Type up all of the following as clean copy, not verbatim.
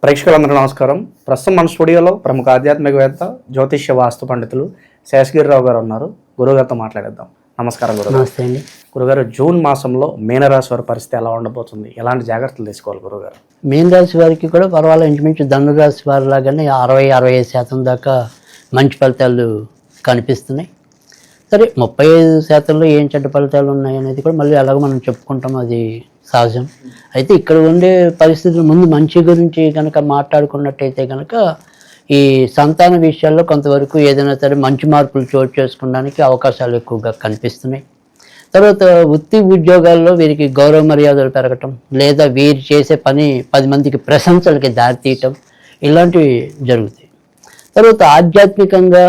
ప్రేక్షకులందరూ నమస్కారం. ప్రస్తుతం మన స్టూడియోలో ప్రముఖ ఆధ్యాత్మికవేత్త జ్యోతిష్య వాస్తు పండితులు శేషగిరిరావు గారు ఉన్నారు. గురుగారితో మాట్లాడేద్దాం. నమస్కారం గురుగారు. నమస్తే అండి. గురుగారు, జూన్ మాసంలో మీనరాశి వారి పరిస్థితి ఎలా ఉండబోతుంది? ఎలాంటి జాగ్రత్తలు తీసుకోవాలి గురుగారు? మీనరాశి వారికి కూడా పర్వాలేదు, ఇంచుమించు ధనురాశి వారి లాగానే 60-65% దాకా మంచి ఫలితాలు కనిపిస్తున్నాయి. సరే, 35%లో ఏం చెడ్డ ఫలితాలు ఉన్నాయి అనేది కూడా మళ్ళీ అలాగ మనం చెప్పుకుంటాం, అది సహజం. అయితే ఇక్కడ ఉండే పరిస్థితులు ముందు మంచి గురించి కనుక మాట్లాడుకున్నట్టయితే కనుక ఈ సంతాన విషయాల్లో కొంతవరకు ఏదైనా సరే మంచి మార్పులు చోటు చేసుకోవడానికి అవకాశాలు ఎక్కువగా కనిపిస్తున్నాయి. తర్వాత వృత్తి ఉద్యోగాల్లో వీరికి గౌరవ మర్యాదలు పెరగటం, లేదా వీరు చేసే పని 10 మందికి ప్రశంసలకి దారితీయటం, ఇలాంటివి జరుగుతాయి. తర్వాత ఆధ్యాత్మికంగా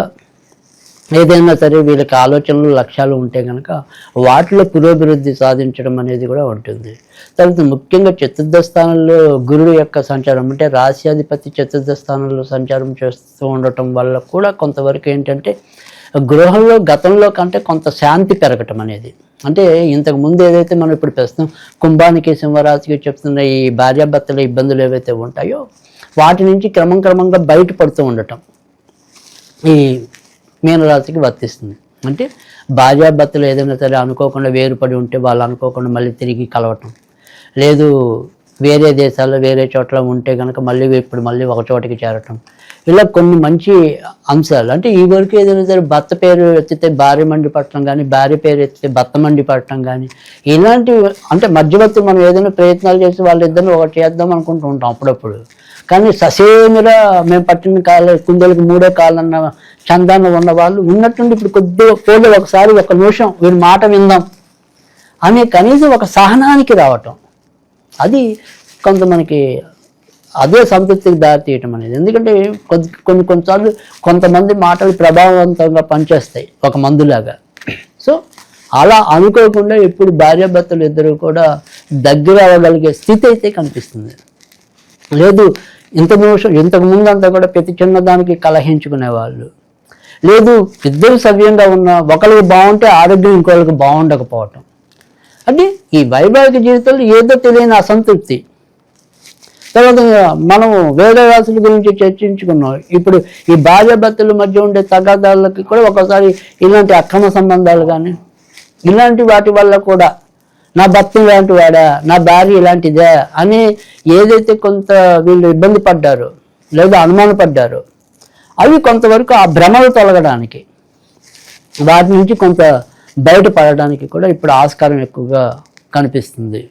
ఏదైనా సరే వీళ్ళకి ఆలోచనలు లక్ష్యాలు ఉంటే కనుక వాటిలో పురోభివృద్ధి సాధించడం అనేది కూడా ఉంటుంది. తర్వాత ముఖ్యంగా చతుర్థ స్థానంలో గురుడు యొక్క సంచారం, అంటే రాశ్యాధిపతి చతుర్థ స్థానంలో సంచారం చేస్తూ ఉండటం వల్ల కూడా కొంతవరకు ఏంటంటే గృహంలో గతంలో కంటే కొంత శాంతి పెరగటం అనేది. అంటే ఇంతకు ముందు ఏదైతే మనం ఇప్పుడు ప్రస్తుతం కుంభానికి సింహరాశికి చెప్తున్న ఈ భార్యాభర్తల ఇబ్బందులు ఏవైతే ఉంటాయో వాటి నుంచి క్రమంగా బయటపడుతూ ఉండటం ఈ మీనరాశికి వర్తిస్తుంది. అంటే భార్యాభర్తలు ఏదైనా సరే అనుకోకుండా వేరుపడి ఉంటే వాళ్ళు అనుకోకుండా మళ్ళీ తిరిగి కలవటం, లేదు వేరే దేశాల్లో వేరే చోట్ల ఉంటే కనుక మళ్ళీ ఒక చోటికి చేరటం, ఇలా కొన్ని మంచి అంశాలు. అంటే ఈ వరకు ఏదైనా సరే భర్త పేరు ఎత్తితే భార్య మండిపడటం కానీ, భార్య పేరు ఎత్తితే భర్త మండిపడటం కానీ, ఇలాంటివి అంటే మధ్యవర్తి మనం ఏదైనా ప్రయత్నాలు చేసి వాళ్ళిద్దరిని ఒకటి చేద్దాం అనుకుంటూ ఉంటాం అప్పుడప్పుడు. కానీ ససేమిరా మేము పట్టిన కుందేలకు 3 కాళ్ళన్న చందాన ఉన్న వాళ్ళు ఉన్నట్టుండి ఇప్పుడు కొద్దిగా పోలే ఒకసారి ఒక నిమిషం వీరి మాట విందాం అనే కనీసం ఒక సహనానికి రావటం, అది కొంత మనకి అదే సంతృప్తికి దారితీయటం అనేది. ఎందుకంటే కొన్నిసార్లు కొంతమంది మాటలు ప్రభావవంతంగా పనిచేస్తాయి ఒక మందులాగా. సో అలా అనుకోకుండా ఇప్పుడు భార్యాభర్తలు ఇద్దరు కూడా దగ్గర అవ్వగలిగే స్థితి అయితే కనిపిస్తుంది. లేదు ఇంతకు ముందు అంతా కూడా ప్రతి చిన్నదానికి కలహించుకునేవాళ్ళు, లేదు ఇద్దరు సవ్యంగా ఉన్న ఒకరికి బాగుంటే ఆరోగ్యం ఇంకొకరికి బాగుండకపోవటం, అంటే ఈ వైవాహిక జీవితంలో ఏదో తెలియని అసంతృప్తి. తర్వాత మనం వేద రాశుల గురించి చర్చించుకున్నాం. ఇప్పుడు ఈ భార్యాభర్తల మధ్య ఉండే తగాదాలకి కూడా ఒకసారి ఇలాంటి అక్రమ సంబంధాలు కానీ ఇలాంటి వాటి వల్ల కూడా నా భర్త ఇలాంటి వాడా, నా భార్య ఇలాంటిదే అని ఏదైతే కొంత వీళ్ళు ఇబ్బంది పడ్డారో లేదా అనుమానపడ్డారో అవి కొంతవరకు ఆ భ్రమలు తొలగడానికి, వాటి నుంచి కొంత బయటపడడానికి కూడా ఇప్పుడు ఆస్కారం ఎక్కువగా కనిపిస్తుంది.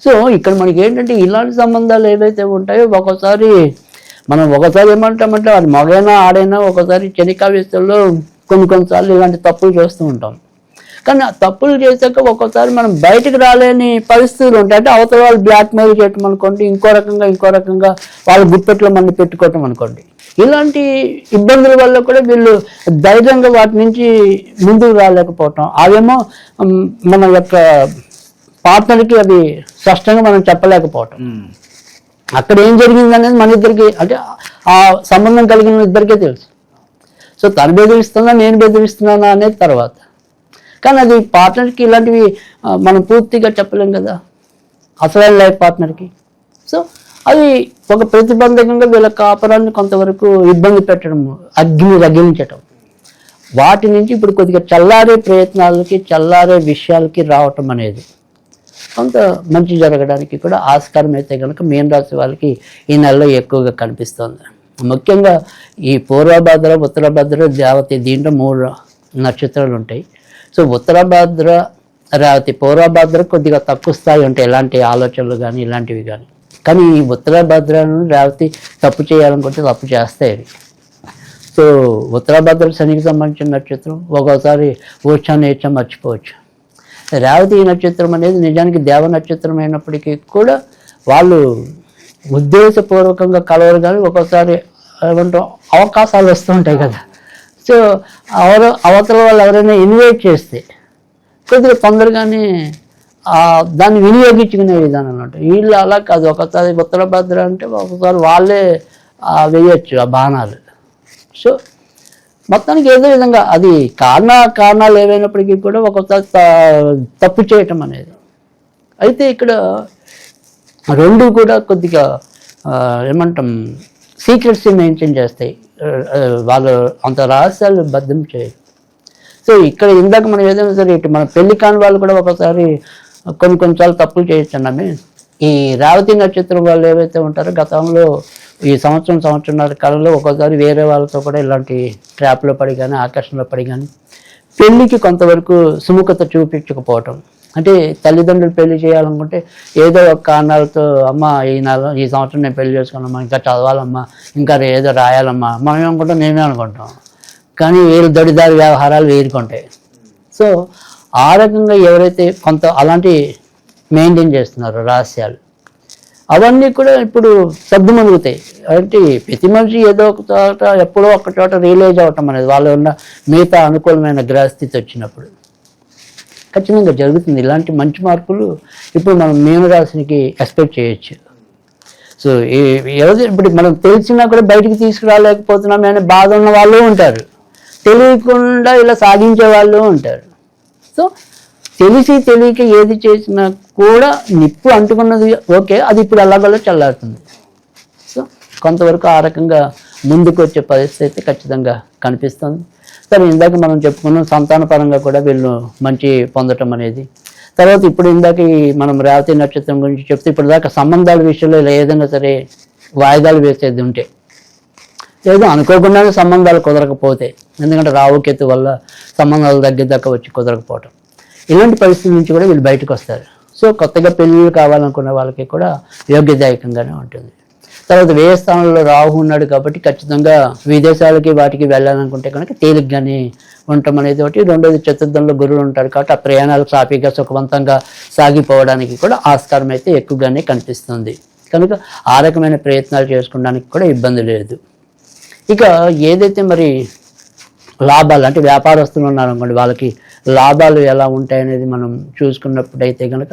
సో ఇక్కడ మనకి ఏంటంటే ఇలాంటి సంబంధాలు ఏవైతే ఉంటాయో ఒకసారి ఏమంటామంటే అది మగైనా ఆడైనా ఒకసారి క్షణికావేశంలో కొన్నిసార్లు ఇలాంటి తప్పులు చేస్తూ ఉంటాం. కానీ ఆ తప్పులు చేశాక ఒక్కోసారి మనం బయటకు రాలేని పరిస్థితులు ఉంటాయి. అంటే అవతల వాళ్ళు బ్లాక్మెయిల్ చేయటం అనుకోండి, ఇంకో రకంగా వాళ్ళ గుప్పెట్లో మనం పెట్టుకోవటం అనుకోండి, ఇలాంటి ఇబ్బందుల వల్ల కూడా వీళ్ళు ధైర్యంగా వాటి నుంచి ముందుకు రాలేకపోవటం, అవేమో మన యొక్క పార్ట్నర్కి అవి స్పష్టంగా మనం చెప్పలేకపోవటం. అక్కడ ఏం జరిగింది అనేది మన ఇద్దరికి, అంటే ఆ సంబంధం కలిగిన ఇద్దరికే తెలుసు. సో తను బెదిరిస్తున్నా నేను బెదిరిస్తున్నానా అనేది తర్వాత, కానీ అది పార్ట్నర్కి ఇలాంటివి మనం పూర్తిగా చెప్పలేం కదా అసలైన లైఫ్ పార్ట్నర్కి. సో అది ఒక ప్రతిబంధకంగా వీళ్ళ కాపురాన్ని కొంతవరకు ఇబ్బంది పెట్టడం, అగ్ని రగిలించటం, వాటి నుంచి ఇప్పుడు కొద్దిగా చల్లారే ప్రయత్నాలకి చల్లారే విషయాలకి రావటం అనేది కొంత మంచి జరగడానికి కూడా ఆస్కారం అయితే కనుక మీనరాశి వాళ్ళకి ఈ నెలలో ఎక్కువగా కనిపిస్తుంది. ముఖ్యంగా ఈ పూర్వభద్ర, ఉత్తరభద్ర, రేవతి, దీంట్లో 3 నక్షత్రాలు ఉంటాయి. సో ఉత్తరభద్ర, రేవతి, పూర్వభద్ర కొద్దిగా తక్కువ స్థాయి ఉంటాయి ఎలాంటి ఆలోచనలు కానీ ఇలాంటివి కానీ. కానీ ఈ ఉత్తరభద్రను రేవతి తప్పు చేయాలనుకుంటే తప్పు చేస్తాయి. సో ఉత్తరభద్ర శనికి సంబంధించిన నక్షత్రం, ఒక్కోసారి ఊర్చా నేర్చా మర్చిపోవచ్చు. రేవతి నక్షత్రం అనేది నిజానికి దేవ నక్షత్రం అయినప్పటికీ కూడా వాళ్ళు ఉద్దేశపూర్వకంగా కలవరు, కానీ ఒక్కోసారి ఏమంటాం అవకాశాలు వస్తూ ఉంటాయి కదా. సో అవతల వాళ్ళు ఎవరైనా ఇన్వైట్ చేస్తే కొద్దిగా తొందరగానే దాన్ని వినియోగించుకునే విధానం అన్నట్టు. వీళ్ళు అలా కాదు, ఒకసారి ఉత్తరభద్ర అంటే ఒకసారి వాళ్ళే వేయచ్చు ఆ బాణాలు. సో మొత్తానికి ఏదో విధంగా అది కారణాలు ఏవైనప్పటికీ కూడా ఒకసారి తప్పు చేయటం అనేది. అయితే ఇక్కడ 2 కూడా కొద్దిగా ఏమంటాం సీక్రెట్స్ మెయింటైన్ చేస్తాయి. వాళ్ళు అంత రహస్యాలు బద్దం చేయరు. సో ఇక్కడ ఇందాక మనం ఏదైనా సరే ఇటు మన పెళ్లి కాని వాళ్ళు కూడా ఒకసారి కొన్నిసార్లు తప్పులు చేయొచ్చున్నామే. ఈ రేవతి నక్షత్రం వాళ్ళు ఏవైతే ఉంటారో గతంలో ఈ సంవత్సరంన్నర కాలంలో ఒక్కోసారి వేరే వాళ్ళతో కూడా ఇలాంటి ట్రాప్లో పడి కానీ ఆకర్షణలో పడి కానీ పెళ్ళికి కొంతవరకు సుముఖత చూపించకపోవటం. అంటే తల్లిదండ్రులు పెళ్లి చేయాలనుకుంటే ఏదో ఒక కారణాలతో అమ్మ ఈ సంవత్సరం నేను పెళ్లి చేసుకున్నామ్మా, ఇంకా చదవాలమ్మా, ఇంకా ఏదో రాయాలమ్మా మనం ఏమనుకుంటాం, మేమే అనుకుంటాం. కానీ వీళ్ళు దొడిదారి వ్యవహారాలు వేరుకుంటాయి. సో ఆ రకంగా ఎవరైతే కొంత అలాంటి మెయింటైన్ చేస్తున్నారో రహస్యాలు అవన్నీ కూడా ఇప్పుడు సర్దుమణుగుతాయి. అంటే ప్రతి మనిషి ఏదో ఒక చోట ఎప్పుడో ఒక చోట రియలైజ్ అవ్వటం అనేది వాళ్ళు ఉన్న మిగతా అనుకూలమైన గ్రహస్థితి వచ్చినప్పుడు ఖచ్చితంగా జరుగుతుంది. ఇలాంటి మంచి మార్పులు ఇప్పుడు మనం మీనరాశికి ఎక్స్పెక్ట్ చేయొచ్చు. సో ఇప్పుడు మనం తెలిసినా కూడా బయటికి తీసుకురాలేకపోతున్నామే అనే బాధ ఉన్న వాళ్ళు ఉంటారు, తెలియకుండా ఇలా సాధించే వాళ్ళు ఉంటారు. సో తెలిసి తెలియక ఏది చేసినా కూడా నిప్పు అంటుకున్నది ఓకే, అది ఇప్పుడు ఎలాగోలా చల్లారుతుంది. సో కొంతవరకు ఆ రకంగా ముందుకు వచ్చే పరిస్థితి ఖచ్చితంగా కనిపిస్తుంది. సరే, ఇందాక మనం చెప్పుకున్నాం సంతాన పరంగా కూడా వీళ్ళు మంచి పొందటం అనేది. తర్వాత ఇప్పుడు ఇందాక మనం రేవతి నక్షత్రం గురించి చెప్తే ఇప్పుడు దాకా సంబంధాల విషయంలో ఇలా ఏదైనా సరే వాయిదాలు వేసేది ఉంటే, ఏదో అనుకోకుండానే సంబంధాలు కుదరకపోతే, ఎందుకంటే రావుకేతు వల్ల సంబంధాలు దగ్గర వచ్చి కుదరకపోవటం, ఇలాంటి పరిస్థితి నుంచి కూడా వీళ్ళు బయటకు వస్తారు. సో కొత్తగా పెళ్ళిళ్ళు కావాలనుకున్న వాళ్ళకి కూడా యోగ్యదాయకంగానే ఉంటుంది. తర్వాత వ్యయ స్థానంలో రాహు ఉన్నాడు కాబట్టి ఖచ్చితంగా విదేశాలకి వాటికి వెళ్ళాలనుకుంటే కనుక తేలిగ్గానే ఉండటం అనేది ఒకటి. రెండోది చతుర్థంలో గురువు ఉంటాడు కాబట్టి ఆ ప్రయాణాలు సాఫీగా సుఖవంతంగా సాగిపోవడానికి కూడా ఆస్కారం అయితే ఎక్కువగానే కనిపిస్తుంది. కనుక ఆ రకమైన ప్రయత్నాలు చేసుకోవడానికి కూడా ఇబ్బంది లేదు. ఇక ఏదైతే మరి లాభాలు అంటే వ్యాపారస్తులు ఉన్నారనుకోండి, వాళ్ళకి లాభాలు ఎలా ఉంటాయనేది మనం చూసుకున్నప్పుడైతే కనుక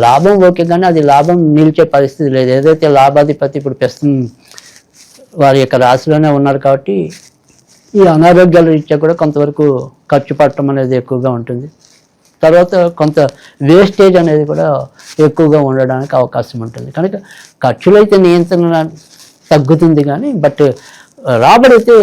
లాభం ఓకే, కానీ అది లాభం నిలిచే పరిస్థితి లేదు. ఏదైతే లాభాధిపతి ఇప్పుడు ప్రస్తుతం వారి యొక్క రాశిలోనే ఉన్నారు కాబట్టి ఈ అనారోగ్యాల రీత్యా కూడా కొంతవరకు ఖర్చు పట్టడం అనేది ఎక్కువగా ఉంటుంది. తర్వాత కొంత వేస్టేజ్ అనేది కూడా ఎక్కువగా ఉండడానికి అవకాశం ఉంటుంది. కనుక ఖర్చులైతే నియంత్రణ తగ్గుతుంది కానీ బట్ రాబడి అయితే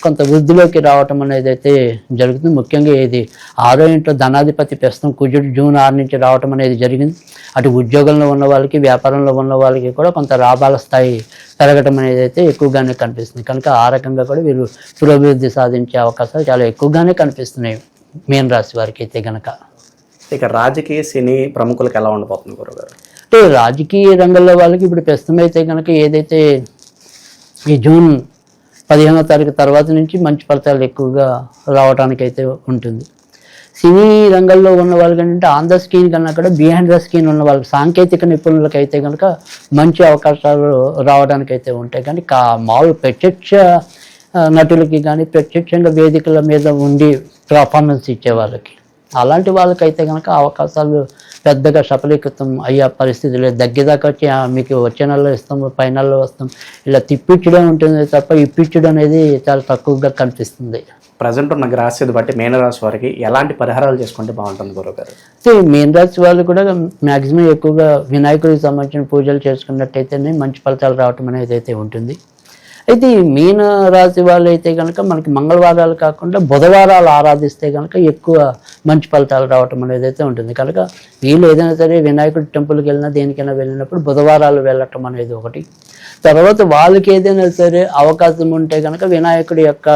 కొంత వృద్ధిలోకి రావటం అనేది అయితే జరుగుతుంది. ముఖ్యంగా ఇది 6వ ఇంట్లో ధనాధిపతి ప్రస్తుతం కుజుడు జూన్ 6 నుంచి రావటం అనేది జరిగింది. అటు ఉద్యోగంలో ఉన్న వాళ్ళకి వ్యాపారంలో ఉన్న వాళ్ళకి కూడా కొంత లాభాల స్థాయి పెరగటం అనేది అయితే ఎక్కువగానే కనిపిస్తుంది. కనుక ఆ రకంగా కూడా వీళ్ళు పురోభివృద్ధి సాధించే అవకాశాలు చాలా ఎక్కువగానే కనిపిస్తున్నాయి మీన రాశి వారికి అయితే కనుక. ఇక రాజకీయ సినీ ప్రముఖులకు ఎలా ఉండబోతుంది గురుగారు? అంటే రాజకీయ రంగంలో వాళ్ళకి ఇప్పుడు ప్రస్తుతం అయితే కనుక ఏదైతే ఈ జూన్ 15వ తారీఖు తర్వాత నుంచి మంచి ఫలితాలు ఎక్కువగా రావడానికైతే ఉంటుంది. సినీ రంగంలో ఉన్న వాళ్ళకి ఏంటంటే ఆన్ ద స్క్రీన్ కన్నా కూడా బిహైండ్ ద స్క్రీన్ ఉన్న వాళ్ళకి సాంకేతిక నిపుణులకైతే కనుక మంచి అవకాశాలు రావడానికైతే ఉంటాయి. కానీ మామూలు ప్రత్యక్ష నటులకి కానీ ప్రత్యక్షంగా వేదికల మీద ఉండి పర్ఫార్మెన్స్ ఇచ్చే వాళ్ళకి అలాంటి వాళ్ళకైతే కనుక అవకాశాలు పెద్దగా సఫలీకృతం అయ్యే పరిస్థితి లేదు. దగ్గరదాకా వచ్చి మీకు వచ్చే నెలలో ఇస్తాం, పై నెలలో వస్తాం, ఇలా తిప్పించడం ఉంటుంది తప్ప ఇప్పించడం అనేది చాలా తక్కువగా కనిపిస్తుంది. ప్రజెంట్ ఉన్న గ్రహస్థితి బట్టి మీనరాశి వారికి ఎలాంటి పరిహారాలు చేసుకుంటే బాగుంటుంది గురుగారు? మీనరాశి వాళ్ళు కూడా మ్యాక్సిమం ఎక్కువగా వినాయకుడికి సంబంధించిన పూజలు చేసుకున్నట్టయితేనే మంచి ఫలితాలు రావటం అనేది అయితే ఉంటుంది. అయితే ఈ మీన రాశి వాళ్ళు అయితే కనుక మనకి మంగళవారాలు కాకుండా బుధవారాలు ఆరాధిస్తే కనుక ఎక్కువ మంచి ఫలితాలు రావటం అనేది అయితే ఉంటుంది. కనుక వీళ్ళు ఏదైనా సరే వినాయకుడి టెంపుల్కి వెళ్ళినా దేనికైనా వెళ్ళినప్పుడు బుధవారాలు వెళ్ళటం అనేది ఒకటి. తర్వాత వాళ్ళకి ఏదైనా సరే అవకాశం ఉంటే కనుక వినాయకుడి యొక్క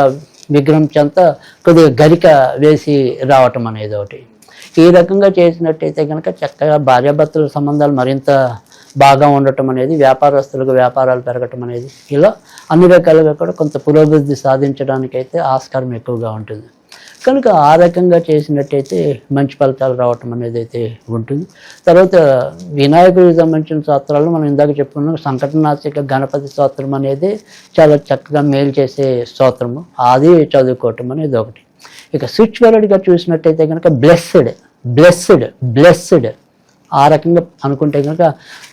విగ్రహం చెంత కొద్దిగా గరిక వేసి రావటం అనేది ఒకటి. ఈ రకంగా చేసినట్టయితే కనుక చక్కగా భార్యాభర్తల సంబంధాలు మరింత బాగా ఉండటం అనేది, వ్యాపారస్తులకు వ్యాపారాలు పెరగటం అనేది, ఇలా అన్ని రకాలుగా కూడా కొంత పురోభివృద్ధి సాధించడానికైతే ఆస్కారం ఎక్కువగా ఉంటుంది. కనుక ఆ రకంగా చేసినట్టయితే మంచి ఫలితాలు రావటం అనేది అయితే ఉంటుంది. తర్వాత వినాయకుడికి సంబంధించిన స్తోత్రాలు మనం ఇందాక చెప్పుకున్నాం. సంకటనాశక గణపతి స్తోత్రం అనేది చాలా చక్కగా మేలు చేసే స్తోత్రము, అది చదువుకోవటం అనేది ఒకటి. ఇక స్పిరిచువాలిటీగా చూసినట్టయితే కనుక బ్లెస్డ్ బ్లెస్డ్ బ్లెస్డ్ ఆ రకంగా అనుకుంటే కనుక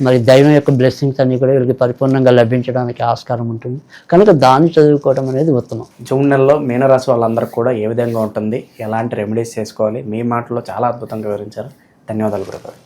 మరి దైవం యొక్క బ్లెస్సింగ్స్ అన్నీ కూడా వీళ్ళకి పరిపూర్ణంగా లభించడానికి ఆస్కారం ఉంటుంది. కనుక దాన్ని చదువుకోవడం అనేది ఉత్తమం. జూన్ నెలలో మీనరాశి వాళ్ళందరికీ కూడా ఏ విధంగా ఉంటుంది, ఎలాంటి రెమెడీస్ చేసుకోవాలి, మీ మాటలో చాలా అద్భుతంగా వివరించారు. ధన్యవాదాలు గురుగారు.